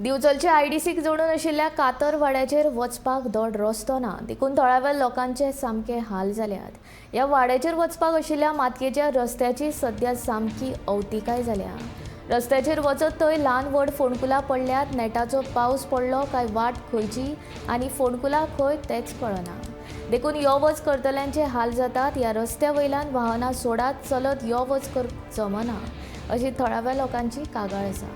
दिवचलच्या आयडीसीक जोडून आशिल्ल्या कातर वाड्याचेर वचपाक धोड रस्तो ना, देखून थळाव्या लोकांचे सामके हाल जाल्यात. ह्या वाड्याचेर वचपाक आशिल्ल्या मातयेच्या रस्त्याची सध्या सामकी अवतिकाय जाल्या. रस्त्याचेर वचत थंय ल्हान व्हड फोंडकुलां पडल्यात. नेटाचो पावस पडलो काय वाट खंयची आनी फोंडकुलां खंय तेच कळना. देखून यो वच करतल्यांचे हाल जातात. ह्या रस्त्या वयल्यान वाहनां सोडात चलत यो वच करप जमना अशी थळाव्या लोकांची कागाळ आसा.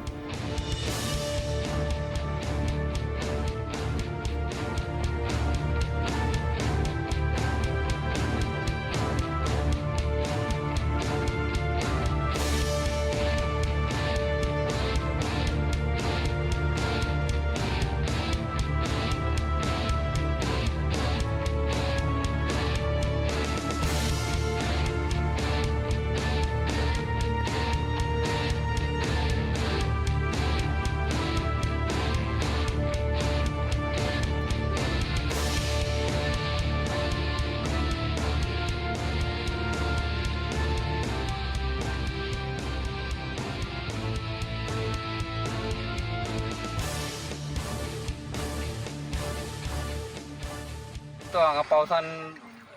तो हांगा पावसान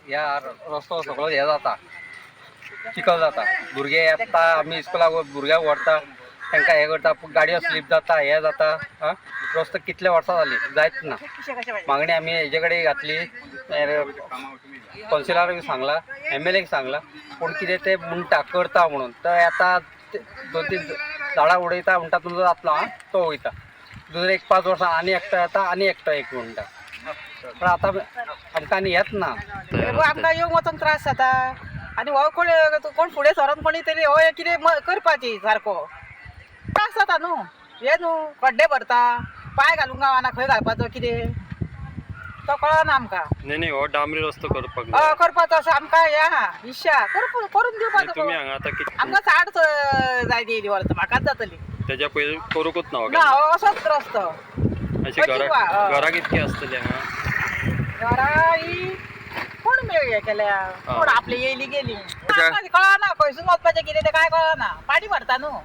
ह्या रस्तो सगळो हे जाता, चिखल जाता. भुरगे येता, आमी इस्कुलाक भुरग्यांक व्हरता, तांकां हे करता, गाडयो स्लीप जाता, हे जाता. रस्तो कितले वर्सां जाली जायत ना. मागणी आमी हेजे कडेन घातली, कौन्सिलराक सांगला, MLAक सांगला, पूण कितें ते म्हणटा करता म्हणून. तर येता 2-3 झाडां उडयता म्हणटा तुजो जातलो, तो वयता. दुसरे 1-5 वर्सां आनी एकटो येता, आनी एकटो एक म्हणटा. पण आता आमकां आनी येत ना. आमकां येवंक वचोंक त्रास जाता आनी हो कोण फुडें सरोन कोणी तरी हो कितें करपाची सारको त्रास जाता न्हू. हे न्हू खड्डे भरता, पांय घालूंक गावना, खंय घालपाचो कितें तो कळना आमकां. नाही हो डांबरी रस्तो करपाक करपाचो असो आमकां हे आहा इच्छा करून दिवपाचो. तुम्ही हांगा आतां कितें आमकां 60 जाय दी वर्सां म्हाकाच जातली तेज्या पयलीं करूंकूच ना ना असोच रस्तो. अशी घरां कितकी आसतली हांगा? घरा ही कोण हे केल्या, कोण आपली येयली गेली, कळना खंयसून वचपाचें कितें तें काय कळना. पाणी भरता न्हू.